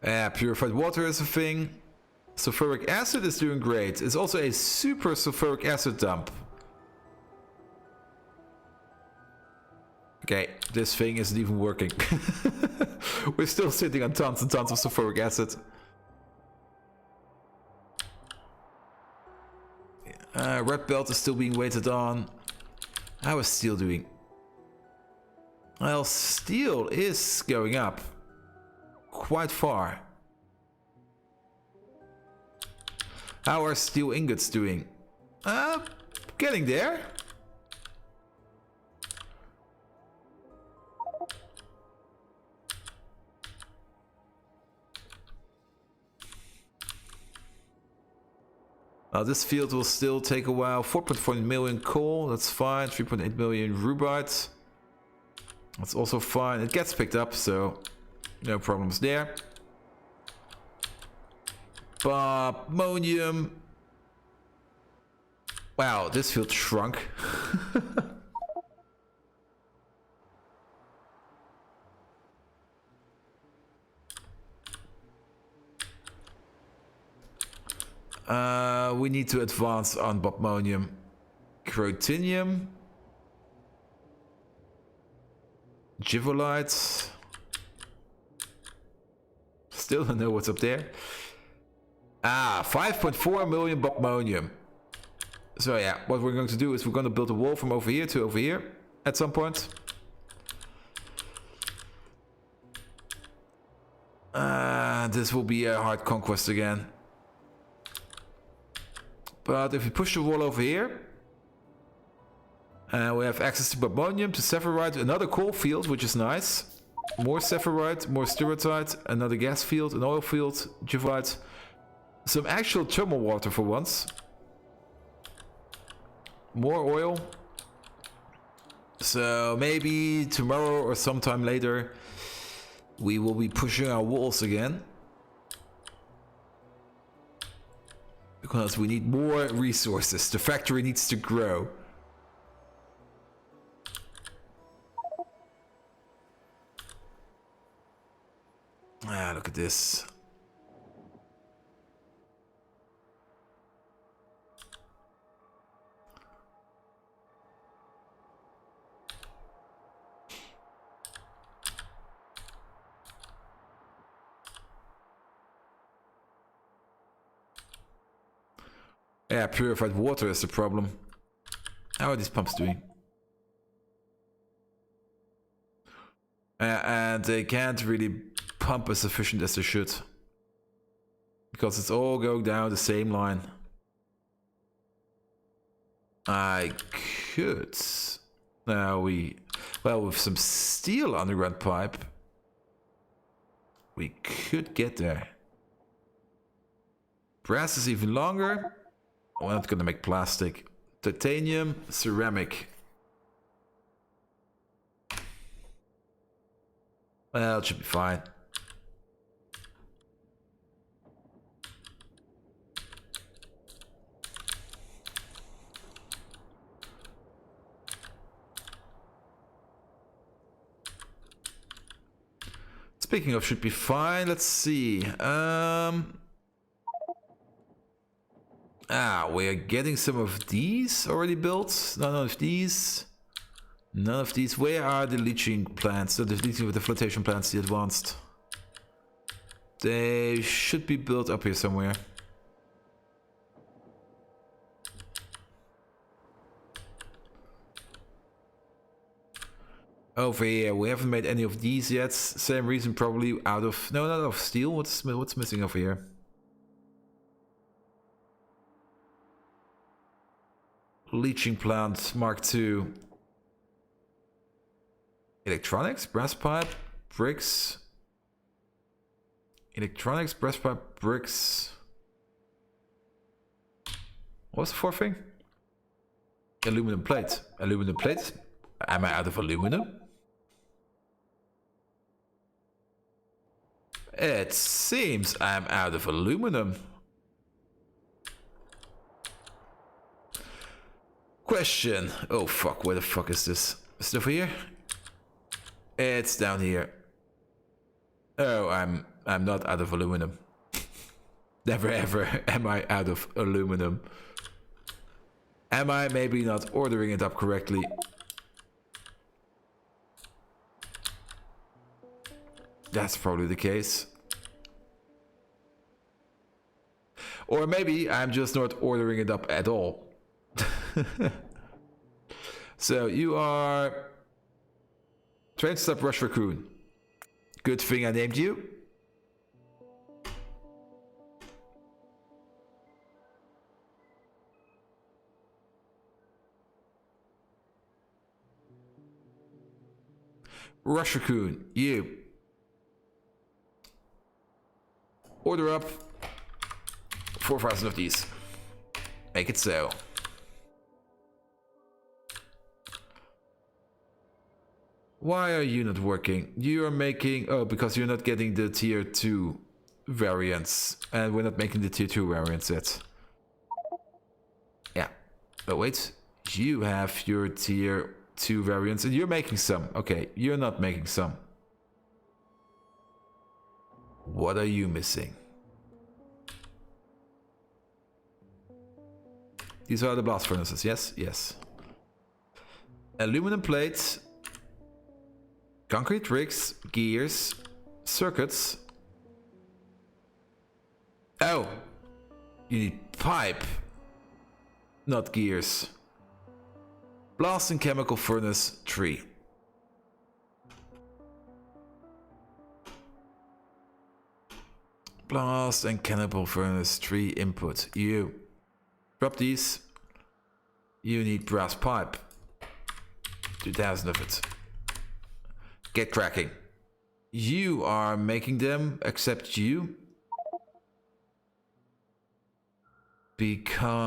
Purified water is a thing. Sulfuric acid is doing great. It's also a super sulfuric acid dump. Okay, this thing isn't even working. We're still sitting on tons and tons of sulfuric acid. Red belt is still being waited on. How is steel doing? Well, steel is going up quite far. How are steel ingots doing? Getting there. This field will still take a while. 4.4 million coal, that's fine. 3.8 million rubite. That's also fine. It gets picked up, so no problems there. Ammonium. Wow, this field shrunk. We need to advance on Bobmonium. Crotinium. Givolite. Still don't know what's up there. 5.4 million Bobmonium. So yeah, what we're going to do is we're going to build a wall from over here to over here at some point. This will be a hard conquest again. But if we push the wall over here, we have access to Bobmonium, to Sephirite, another coal field, which is nice. More Sephirite, more Sturatite, another gas field, an oil field, Juvite. Some actual thermal water for once. More oil. So maybe tomorrow or sometime later, we will be pushing our walls again. Because we need more resources. The factory needs to grow. Look at this. Yeah, purified water is the problem. How are these pumps doing? And they can't really pump as efficient as they should. Because it's all going down the same line. I could... Now well, with some steel underground pipe, we could get there. Brass is even longer. We're not gonna make plastic. Titanium, ceramic. Well, it should be fine. Speaking of should be fine, let's see. We're getting some of these already built. None of these. None of these. Where are the leaching plants? So the leaching with the flotation plants, the advanced. They should be built up here somewhere. Over here, we haven't made any of these yet. Same reason, probably out of... No, not of steel. What's missing over here? Leaching plant Mark II. Electronics, brass pipe, bricks. Electronics, brass pipe, bricks. What's the fourth thing? Aluminum plate. Aluminum plate? Am I out of aluminum? It seems I'm out of aluminum. Question. Oh fuck, where the fuck is this? Is it over here? It's down here. Oh, I'm I'm not out of aluminum. Never ever am I out of aluminum. Am I maybe not ordering it up correctly? That's probably the case. Or maybe I'm just not ordering it up at all. So you are... Train stop rush raccoon. Good thing I named you. Rush raccoon, you. Order up 4,000 of these. Make it so. Why are you not working? You are making... Oh, because you're not getting the tier 2 variants. And we're not making the tier 2 variants yet. Yeah. Oh, wait. You have your tier 2 variants and you're making some. Okay, you're not making some. What are you missing? These are the blast furnaces, yes? Yes. Aluminum plates. Concrete rigs, gears, circuits. Oh! You need pipe. Not gears. Blast and chemical furnace 3. Blast and chemical furnace 3 input. You. Drop these. You need brass pipe. 2,000 of it. Get cracking. You are making them, except you. Because...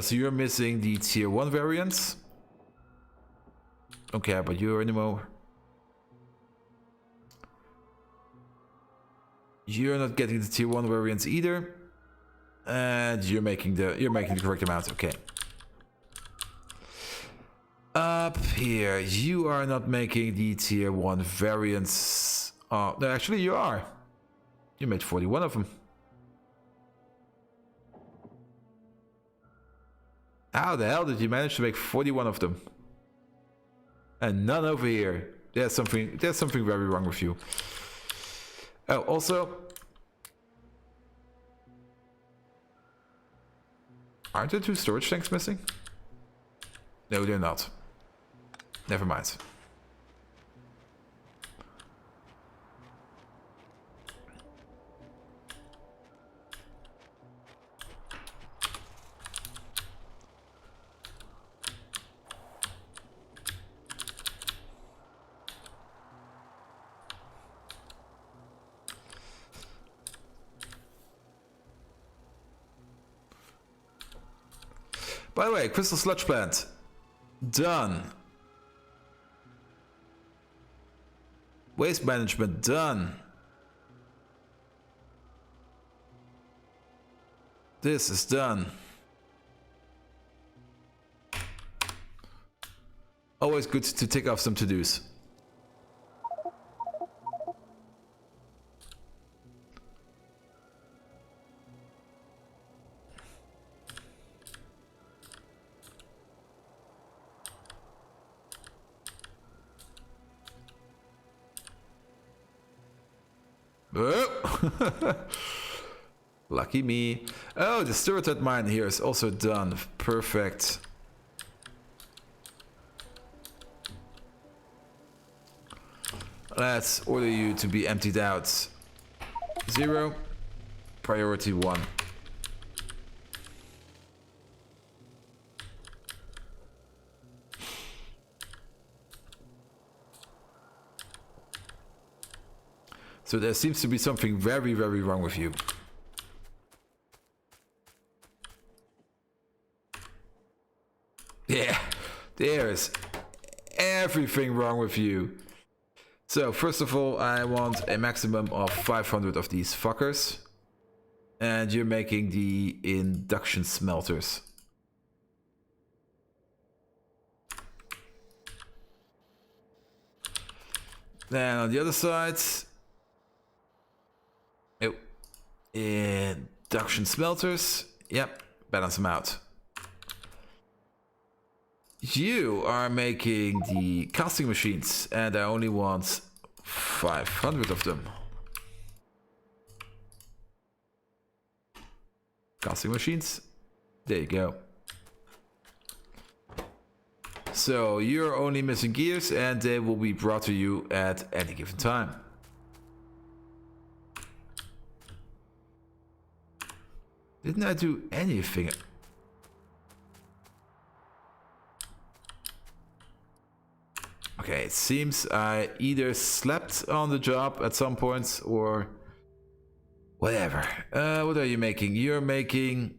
you're missing the tier 1 variants. Don't care about you anymore. You're not getting the tier 1 variants either. And you're making the correct amount, okay. Up here, you are not making the tier 1 variants. No, actually you are. You made 41 of them. How the hell did you manage to make 41 of them? And none over here. There's something very wrong with you. Oh, also... Aren't there 2 storage tanks missing? No, they're not. Never mind. By the way, crystal sludge plant. Done. Waste management done. This is done. Always good to tick off some to-dos. Oh. Lucky me. Oh, the sturgeon mine here is also done. Perfect. Let's order you to be emptied out. 0. Priority 1. So there seems to be something very, very wrong with you. Yeah, there's everything wrong with you. So first of all, I want a maximum of 500 of these fuckers. And you're making the induction smelters. Then on the other side, oh, induction smelters. Yep, balance them out. You are making the casting machines, and I only want 500 of them. Casting machines. There you go. So you're only missing gears, and they will be brought to you at any given time. Didn't I do anything? Okay, it seems I either slept on the job at some point or whatever. What are you making? You're making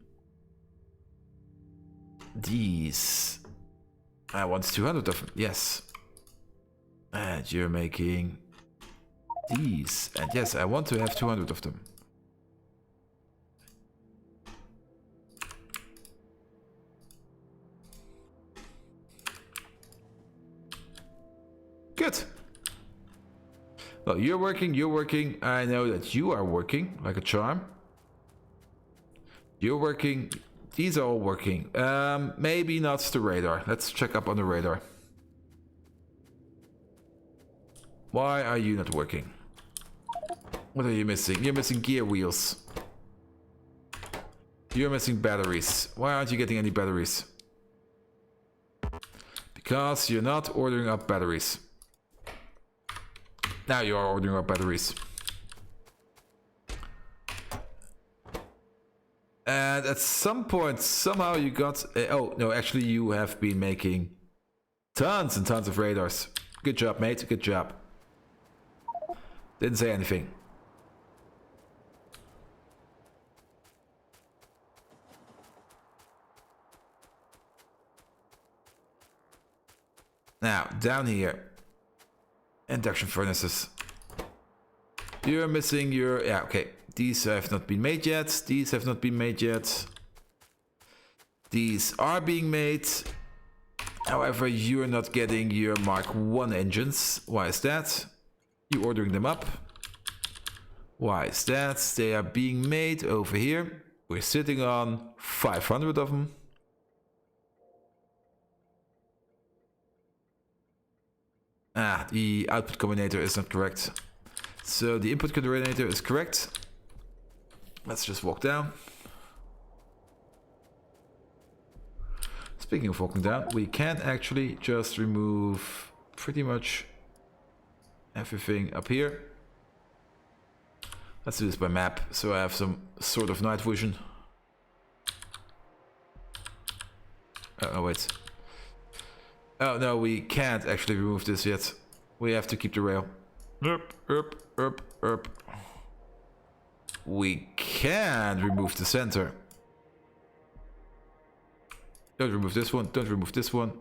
these. I want 200 of them, yes. And you're making these. And yes, I want to have 200 of them. Good. Well, you're working. I know that you are working like a charm. You're working. These are all working. Maybe not the radar. Let's check up on the radar. Why are you not working? What are you missing? You're missing gear wheels. You're missing batteries. Why aren't you getting any batteries? Because you're not ordering up batteries. Now you are ordering up batteries. And at some point, somehow you got... oh, no, actually you have been making tons and tons of radars. Good job, mate. Good job. Didn't say anything. Now, down here. Induction furnaces. You're missing your... yeah, okay. These have not been made yet. These have not been made yet. These are being made. However, you're not getting your Mark 1 engines. Why is that? You're ordering them up. Why is that? They are being made over here. We're sitting on 500 of them. Ah, the output combinator is not correct. So the input coordinator is correct. Let's just walk down. Speaking of walking down, we can actually just remove pretty much everything up here. Let's do this by map, so I have some sort of night vision. Oh, wait. Oh, no, we can't actually remove this yet. We have to keep the rail. We can remove the center. Don't remove this one, don't remove this one.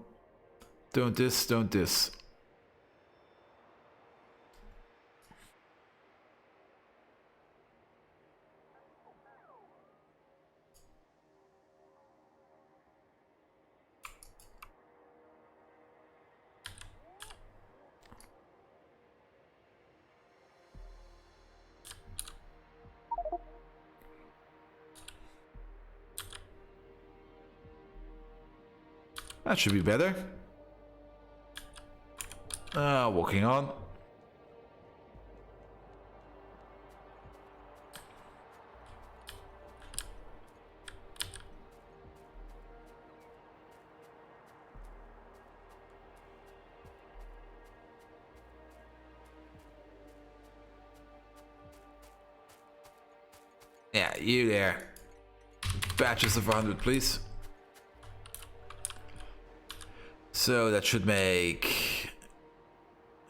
Don't this, don't this. That should be better. Walking on. Yeah, you there. Batches of 100, please. So that should make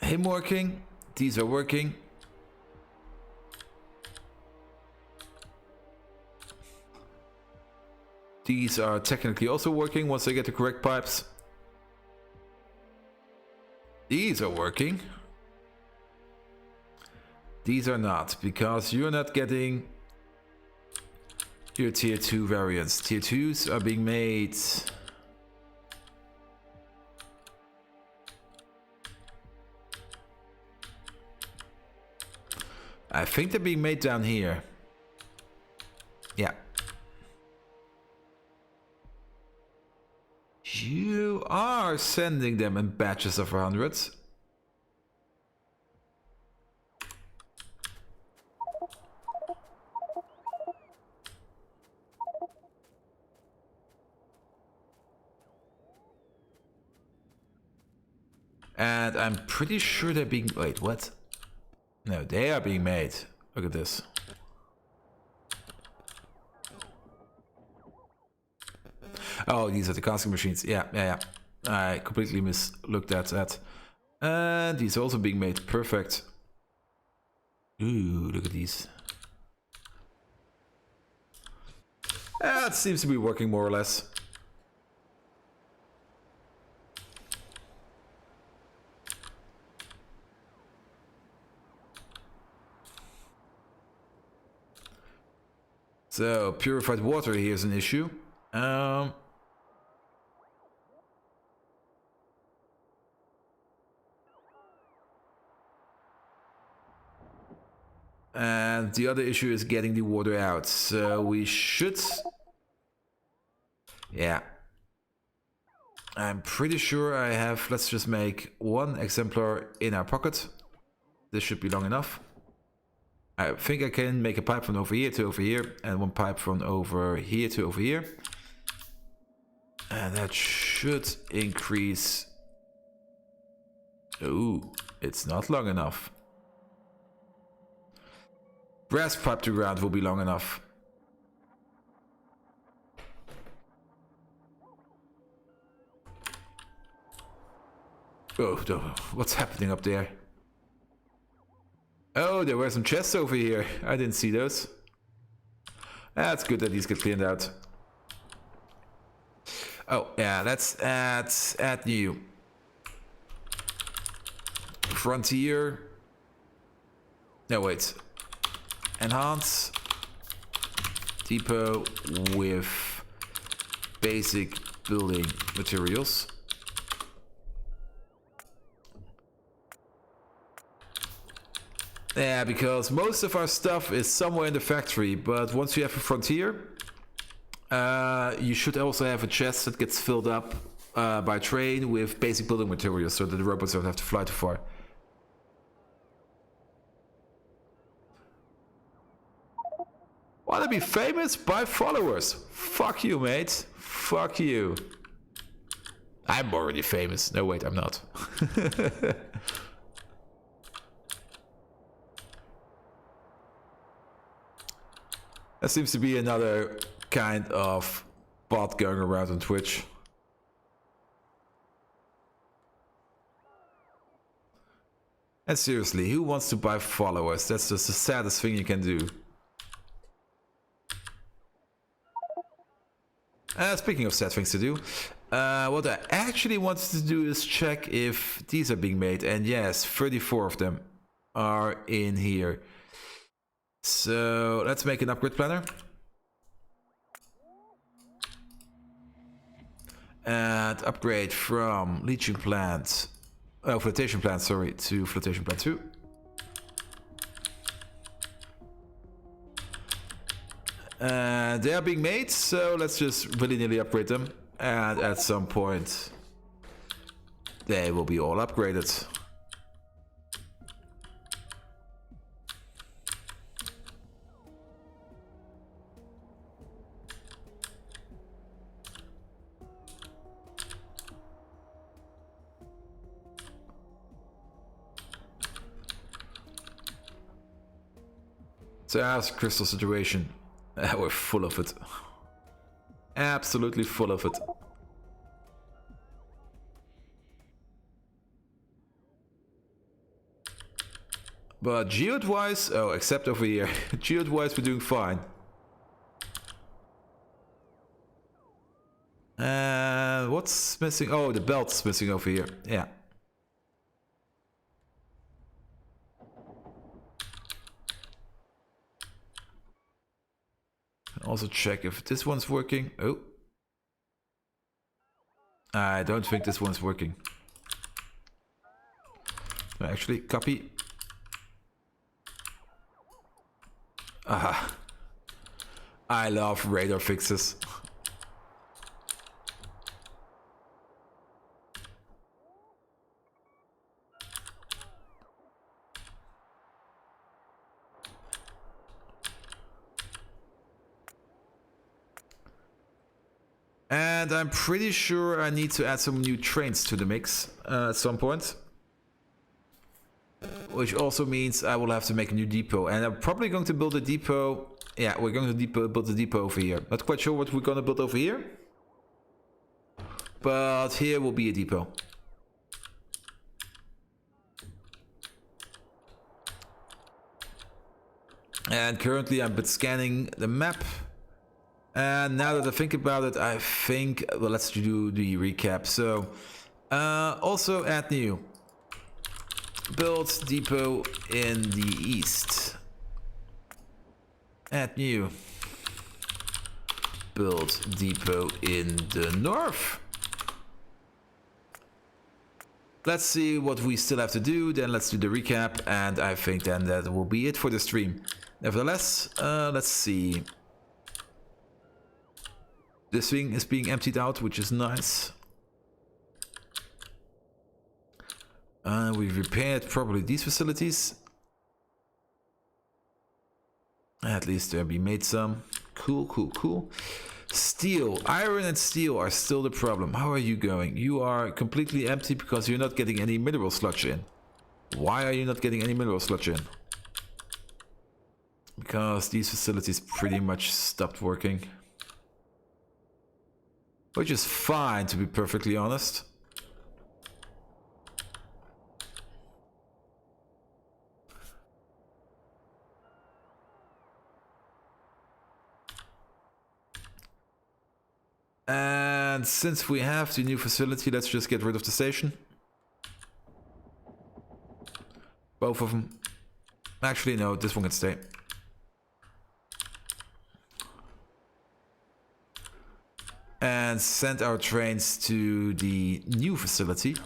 him working. These are working. These are technically also working once I get the correct pipes. These are working. These are not, because you're not getting your tier 2 variants. Tier 2s are being made. I think they're being made down here. Yeah. You are sending them in batches of 100. And I'm pretty sure they're being... Wait, what? No, they are being made. Look at this. Oh, these are the casting machines. Yeah. I completely mislooked at that. And these are also being made. Perfect. Ooh, look at these. It seems to be working more or less. So, purified water here is an issue. And the other issue is getting the water out. So we should... Yeah. I'm pretty sure I have... Let's just make one exemplar in our pocket. This should be long enough. I think I can make a pipe from over here to over here. And one pipe from over here to over here. And that should increase... Ooh, it's not long enough. Brass pipe to ground will be long enough. Oh, what's happening up there? Oh, there were some chests over here. I didn't see those. That's good that these get cleaned out. Oh, yeah, let's add new. Frontier. No, wait. Enhance. Depot with basic building materials. Yeah, because most of our stuff is somewhere in the factory, but once you have a frontier, you should also have a chest that gets filled up by train with basic building materials so that the robots don't have to fly too far. Wanna be famous? Buy followers. Fuck you, mate. Fuck you. I'm already famous. No, wait, I'm not. There seems to be another kind of bot going around on Twitch. And seriously, who wants to buy followers? That's just the saddest thing you can do. Speaking of sad things to do, what I actually wanted to do is check if these are being made. And yes, 34 of them are in here. So let's make an upgrade planner. And upgrade from leaching plant, flotation plant, sorry, to flotation plant 2. And they are being made, so let's just willy-nilly upgrade them. And at some point, they will be all upgraded. So how's the crystal situation? We're full of it. Absolutely full of it. But geode-wise, oh, except over here. Geode-wise, we're doing fine. And what's missing? Oh, the belt's missing over here. Yeah. Also check if this one's working. Oh. I don't think this one's working. Actually, copy. Ah, I love radar fixes. And I'm pretty sure I need to add some new trains to the mix at some point. Which also means I will have to make a new depot. And I'm probably going to build a depot. Yeah, we're going to build a depot over here. Not quite sure what we're going to build over here. But here will be a depot. And currently I'm scanning the map. And now that I think about it, I think, well, let's do the recap. So, also add new. Build depot in the east. Add new. Build depot in the north. Let's see what we still have to do. Then let's do the recap. And I think then that will be it for the stream. Nevertheless, let's see. This thing is being emptied out, which is nice. We've repaired probably these facilities. At least we made some. Cool, cool, cool. Steel. Iron and steel are still the problem. How are you going? You are completely empty because you're not getting any mineral sludge in. Why are you not getting any mineral sludge in? Because these facilities pretty much stopped working. Which is fine, to be perfectly honest. And since we have the new facility, let's just get rid of the station. Both of them. Actually, no, this one can stay. And send our trains to the new facility.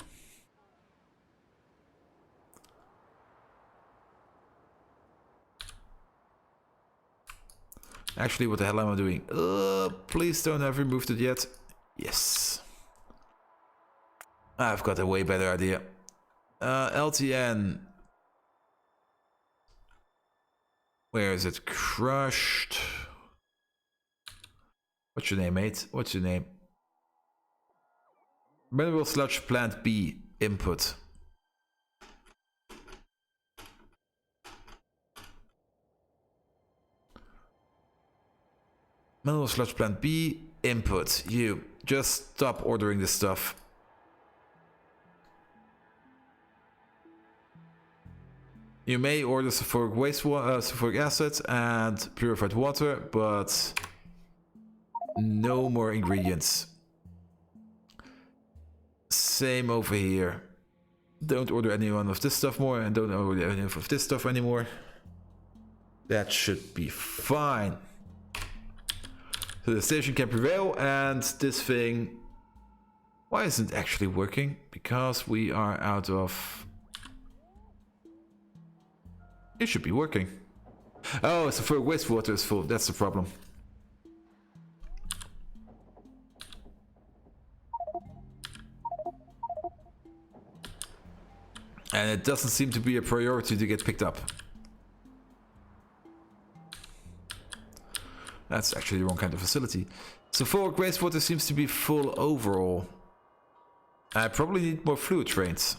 Actually, what the hell am I doing? Please don't have removed it yet. Yes. I've got a way better idea. LTN. Where is it? Crushed. What's your name, mate? What's your name? Mineral sludge plant B input. Mineral sludge plant B input. You just stop ordering this stuff. You may order sulfuric wastewater, sulfuric acid and purified water, but no more ingredients. Same over here. Don't order any of this stuff more, and don't order any of this stuff anymore. That should be fine. So the station can prevail, and this thing, why isn't it actually working? Because we are out of... It should be working. Oh, so for wastewater is full. That's the problem. And it doesn't seem to be a priority to get picked up. That's actually the wrong kind of facility. So sulfuric wastewater seems to be full overall. I probably need more fluid trains.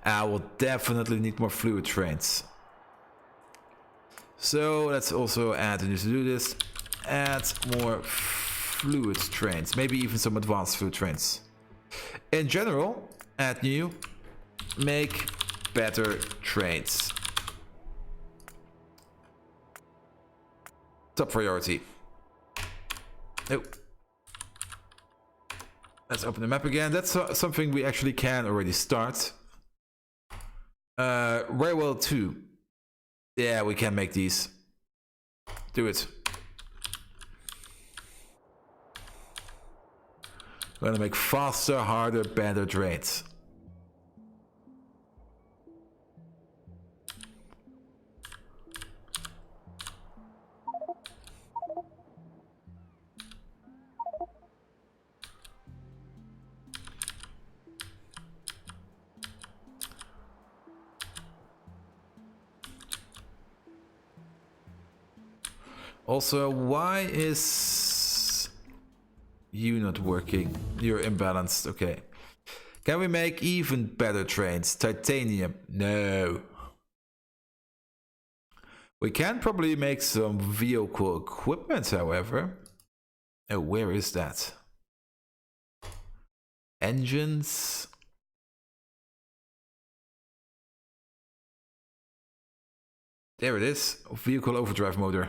I will definitely need more fluid trains. So let's also add a new to-do list. Add more fluid trains. Maybe even some advanced fluid trains. In general, add new. Make better trains. Top priority. Oh. Let's open the map again. That's something we actually can already start. Railway 2. Yeah, we can make these. Do it. We're gonna make faster, harder, better trains. Also, why is you not working? You're imbalanced. Okay. Can we make even better trains? Titanium? No. We can probably make some vehicle equipment, however. Oh, where is that? Engines. There it is. Vehicle overdrive motor.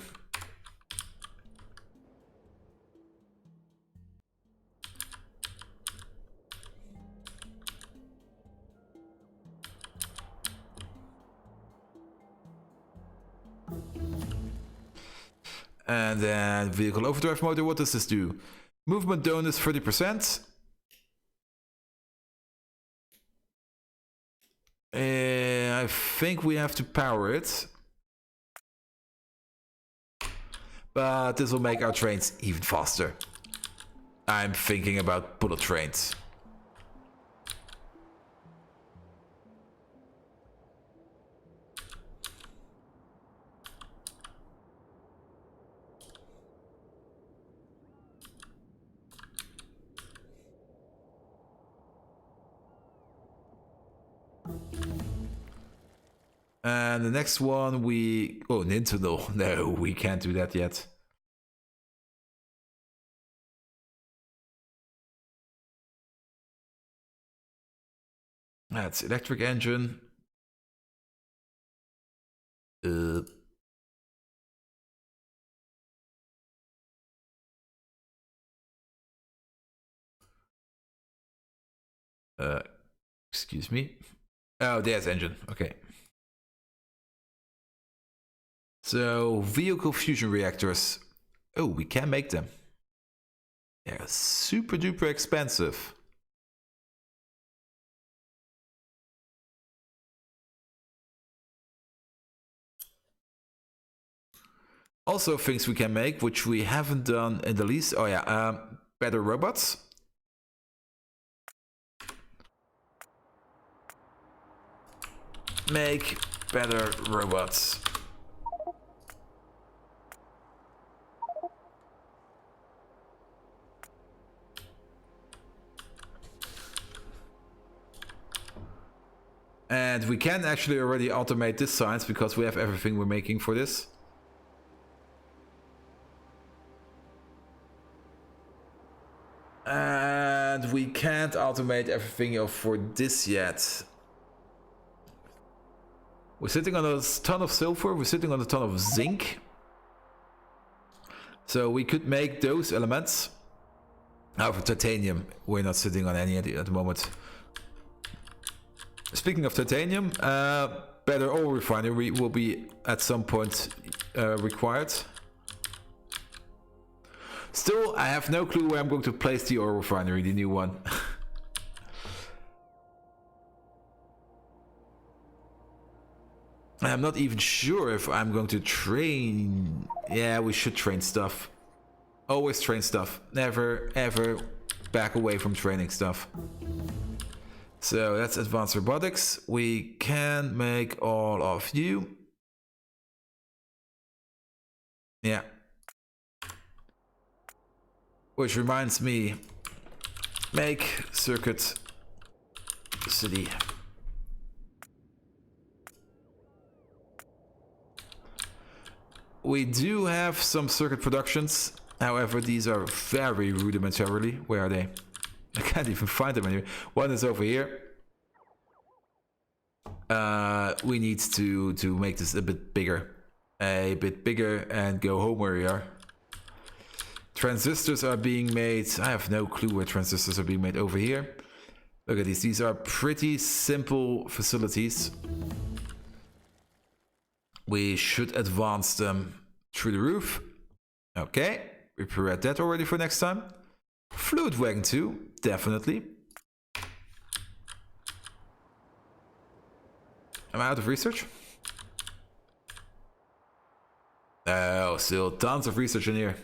And then vehicle overdrive motor, what does this do? Movement bonus 30%. I think we have to power it. But this will make our trains even faster. I'm thinking about bullet trains. And the next one we... Oh, Nintendo. No, we can't do that yet. That's electric engine. Excuse me. Oh, there's engine. Okay. So, vehicle fusion reactors. Oh, we can make them. They're super duper expensive. Also, things we can make, which we haven't done in the least. Oh yeah, better robots. Make better robots. And we can actually already automate this science because we have everything we're making for this. And we can't automate everything for this yet. We're sitting on a ton of silver, we're sitting on a ton of zinc. So we could make those elements. However, titanium, we're not sitting on any at the moment. Speaking of titanium, better ore refinery will be at some point required. Still, I have no clue where I'm going to place the ore refinery, the new one. I'm not even sure if I'm going to train. Yeah, we should train stuff. Always train stuff. Never, ever back away from training stuff. So that's advanced robotics. We can make all of you. Yeah. Which reminds me, make circuit city. We do have some circuit productions. However, these are very rudimentarily. Where are they? I can't even find them anywhere. One is over here. We need to make this a bit bigger. And go home where we are. Transistors are being made. I have no clue where transistors are being made. Over here. Look at these. These are pretty simple facilities. We should advance them through the roof. Okay. We prepared that already for next time. Fluid wagon 2. Definitely. Am I out of research? Oh, still tons of research in here.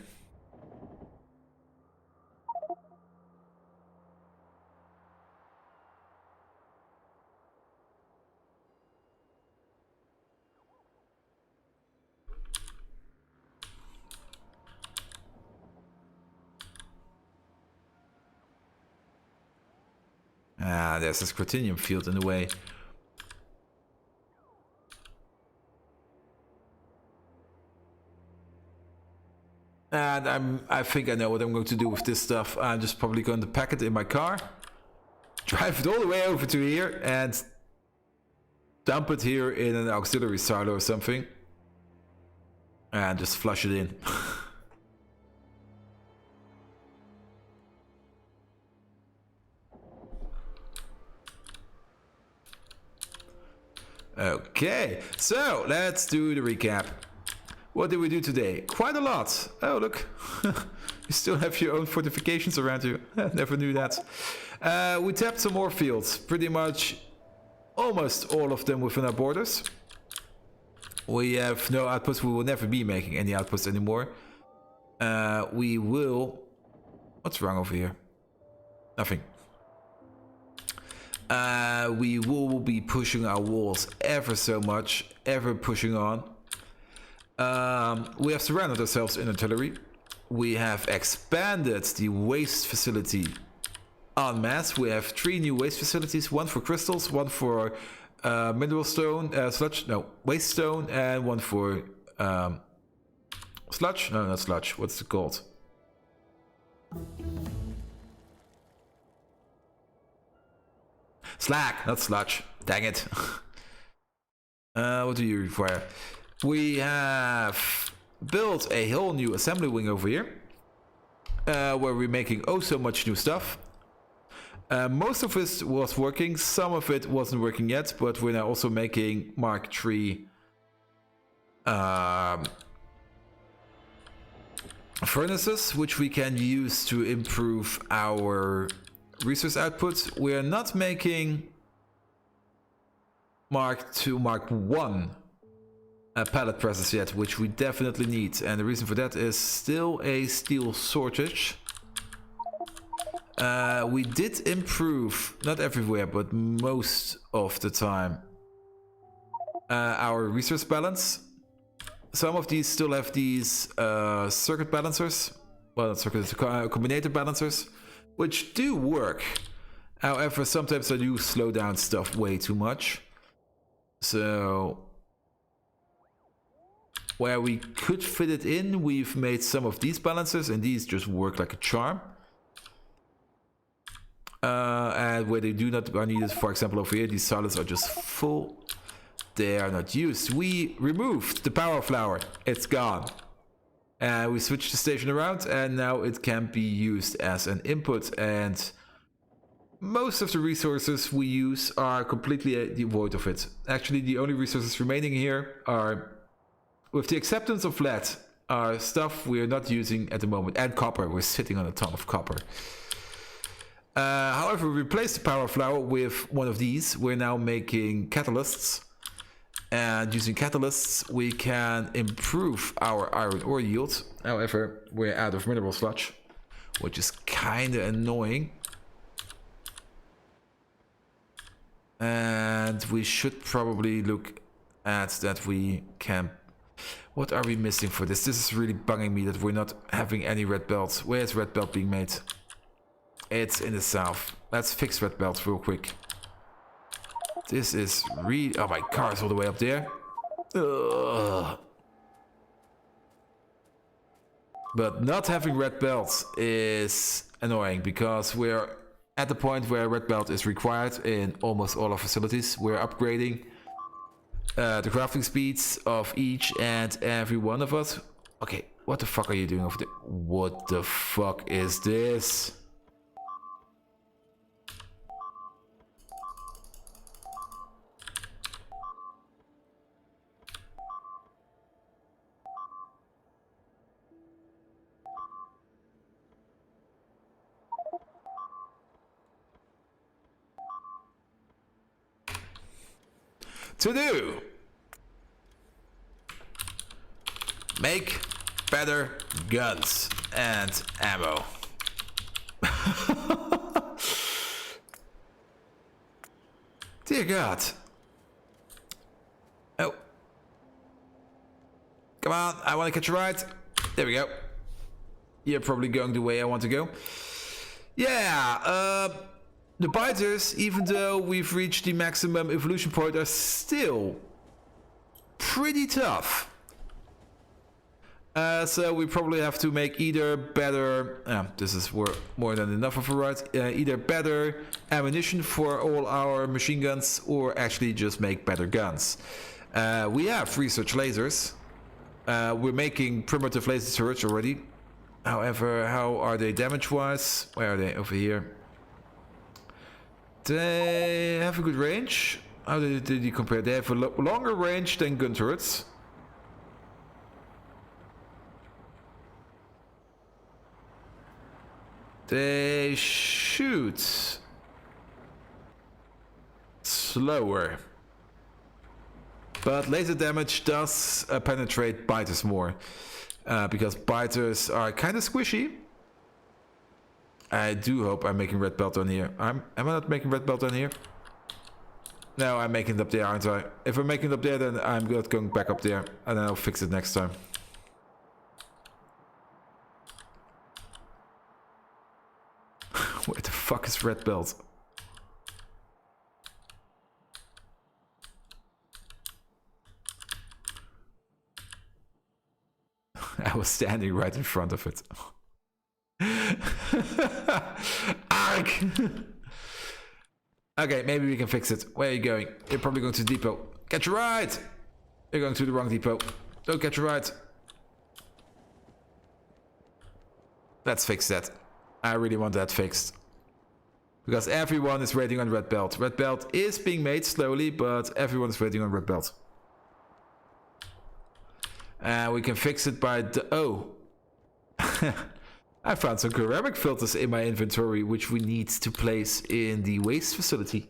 Ah, there's this Cratinium field in the way. And I think I know what I'm going to do with this stuff. I'm just probably going to pack it in my car, drive it all the way over to here, and dump it here in an auxiliary silo or something. And just flush it in. Okay, so let's do the recap. What did we do today? Quite a lot. Oh, look. You still have your own fortifications around you. Never knew that. We tapped some more fields. Pretty much almost all of them within our borders. We have no outputs. We will never be making any outputs anymore. We will... What's wrong over here? Nothing. We will be pushing our walls ever so much. Ever pushing on. We have surrounded ourselves in artillery. We have expanded the waste facility en masse. We have 3 new waste facilities. One for crystals, one for mineral stone, sludge, no, waste stone, and one for sludge? No, not sludge. What's it called? Slag, not sludge. Dang it. What do you require? We have built a whole new assembly wing over here, where we're making oh so much new stuff. Most of it was working, some of it wasn't working yet, but we're now also making Mark III furnaces, which we can use to improve our resource output. We are not making Mark II, Mark I pallet presses yet, which we definitely need, and the reason for that is still a steel shortage. We did improve, not everywhere, but most of the time, our resource balance. Some of these still have these circuit balancers, well, not circuit, combinator balancers, which do work. However, sometimes I do slow down stuff way too much. So where we could fit it in, we've made some of these balancers, and these just work like a charm. And where they do not are needed, for example over here, these silos are just full. They are not used. We removed the power flower. It's gone. And we switched the station around, and now it can be used as an input. And most of the resources we use are completely devoid of it. Actually, the only resources remaining here are, with the acceptance of lead, are stuff we're not using at the moment. And copper. We're sitting on a ton of copper. However, we replaced the power flower with one of these. We're now making catalysts. And using catalysts, we can improve our iron ore yield. However, we're out of mineral sludge, which is kind of annoying. And we should probably look at that we can... What are we missing for this? This is really bugging me that we're not having any red belts. Where's red belt being made? It's in the south. Let's fix red belts real quick. This is really... Oh, my car is all the way up there. Ugh. But not having red belts is annoying, because we're at the point where red belt is required in almost all our facilities. We're upgrading the crafting speeds of each and every one of us. Okay, what the fuck are you doing over there? What the fuck is this? To do. Make better guns and ammo. Dear God. Oh. Come on, I want to catch a ride. There we go. You're probably going the way I want to go. Yeah, The biters, even though we've reached the maximum evolution point, are still pretty tough. So we probably have to make either better, this is more than enough of a right, either better ammunition for all our machine guns, or actually just make better guns. We have research lasers. We're making primitive laser turrets already. However, how are they damage-wise? Where are they? Over here. They have a good range. How did you compare? They have a longer range than gun turrets. They shoot slower. But laser damage does penetrate biters more. Because biters are kind of squishy. I do hope I'm making red belt on here. Am I not making red belt on here? No, I'm making it up there, aren't I? If I'm making it up there, then I'm not going back up there. And then I'll fix it next time. Where the fuck is red belt? I was standing right in front of it. Arg! Okay, maybe we can fix it. Where are you going? You're probably going to the depot. Catch a ride! You're going to the wrong depot. Don't catch a ride. Let's fix that. I really want that fixed. Because everyone is waiting on red belt. Red belt is being made slowly, but everyone is waiting on red belt. We can fix it by oh. I found some ceramic filters in my inventory, which we need to place in the waste facility.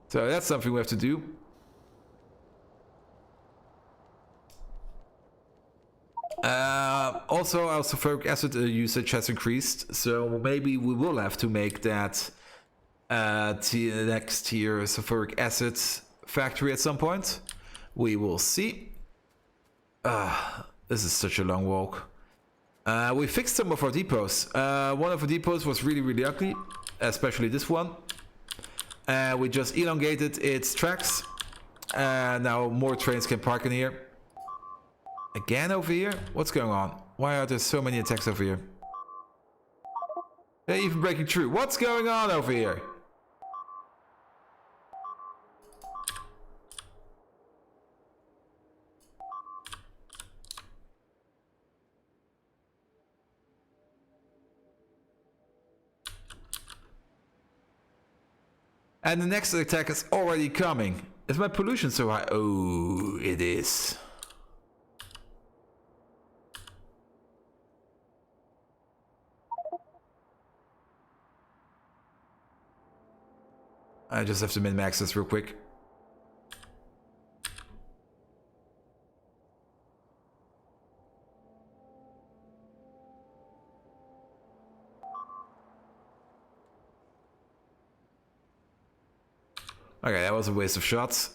So that's something we have to do. Also, our sulfuric acid usage has increased, so maybe we will have to make that next tier sulfuric acid factory at some point. We will see. This is such a long walk. We fixed some of our depots. One of our depots was really ugly, especially this one. We just elongated its tracks. Now more trains can park in here. Again over here? What's going on? Why are there so many attacks over here? They're even breaking through. What's going on over here? And the next attack is already coming. Is my pollution so high? Oh, it is. I just have to min-max this real quick. Okay, that was a waste of shots.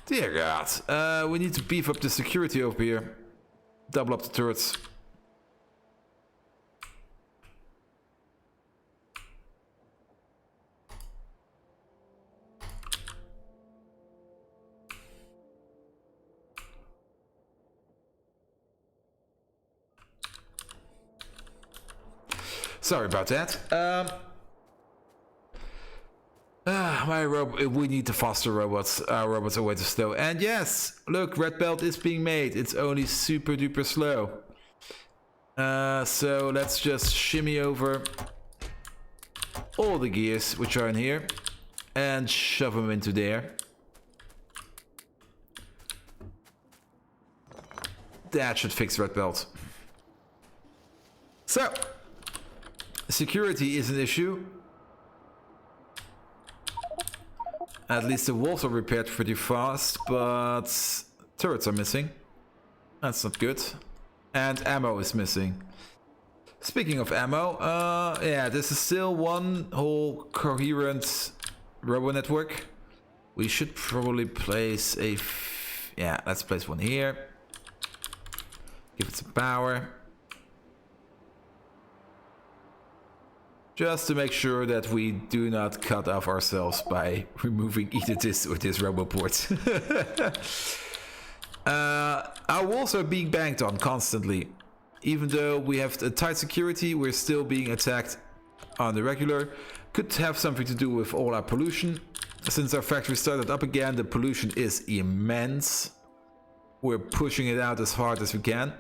Dear God. We need to beef up the security over here. Double up the turrets. Sorry about that. We need the faster robots. Our robots are way too slow. And yes, look, red belt is being made. It's only super duper slow. So let's just shimmy over all the gears which are in here and shove them into there. That should fix red belt. So security is an issue. At least the walls are repaired pretty fast, but turrets are missing. That's not good. And ammo is missing. Speaking of ammo, yeah, this is still one whole coherent robo network. We should probably place a... yeah, let's place one here. Give it some power. just to make sure that we do not cut off ourselves by removing either this or this RoboPort. Our walls are being banged on constantly. Even though we have a tight security, we're still being attacked on the regular. Could have something to do with all our pollution. Since our factory started up again, the pollution is immense. We're pushing it out as hard as we can.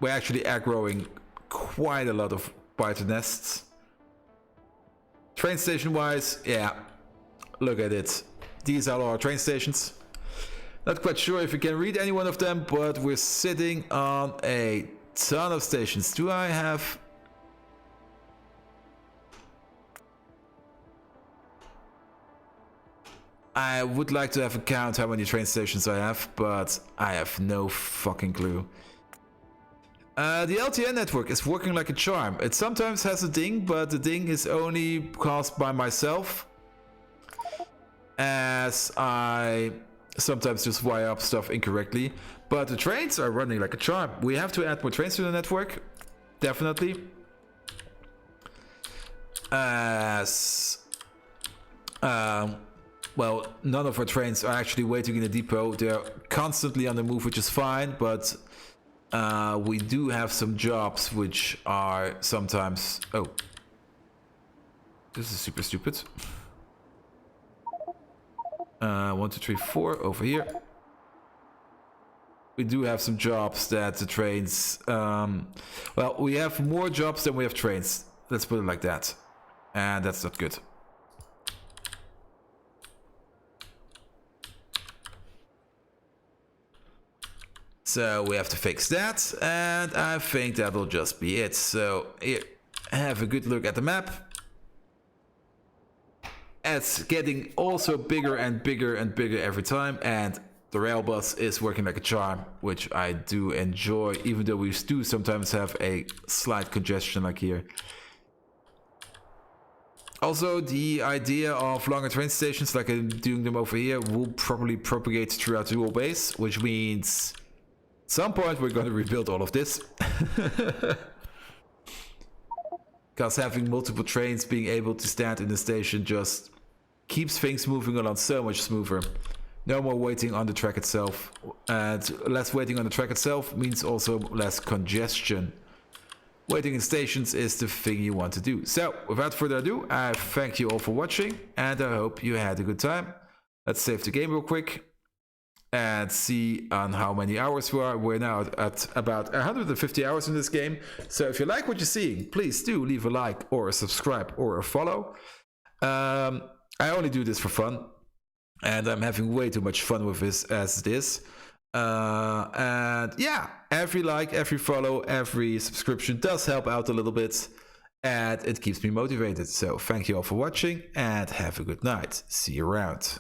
We're actually aggroing quite a lot of biter nests. Train station wise, yeah, look at it. These are our train stations. Not quite sure if you can read any one of them, but we're sitting on a ton of stations. Do I have... I would like to have a count how many train stations I have, but I have no fucking clue. The LTN network is working like a charm. It sometimes has a ding, but the ding is only caused by myself, as I sometimes just wire up stuff incorrectly. But the trains are running like a charm. We have to add more trains to the network, definitely. As well, none of our trains are actually waiting in the depot. They're constantly on the move, which is fine, but we do have some jobs which are sometimes... Oh. This is super stupid. 1, 2, 3, 4 over here. We do have some jobs that the trains... well, we have more jobs than we have trains. Let's put it like that. And that's not good. So we have to fix that, and I think that'll just be it. So here, have a good look at the map. It's getting also bigger and bigger and bigger every time, and the rail bus is working like a charm, which I do enjoy, even though we do sometimes have a slight congestion like here. Also, the idea of longer train stations, like I'm doing them over here, will probably propagate throughout the whole base, which means... at some point we're going to rebuild all of this. Because having multiple trains being able to stand in the station just keeps things moving along so much smoother. No more waiting on the track itself. And less waiting on the track itself means also less congestion. Waiting in stations is the thing you want to do. So, without further ado, I thank you all for watching, and I hope you had a good time. Let's save the game real quick and see on how many hours we are. We're now at about 150 hours in this game. So if you like what you're seeing, please do leave a like or a subscribe or a follow. I only do this for fun, and I'm having way too much fun with this as it is. And yeah, every like, every follow, every subscription does help out a little bit, and it keeps me motivated. So thank you all for watching, and have a good night. See you around.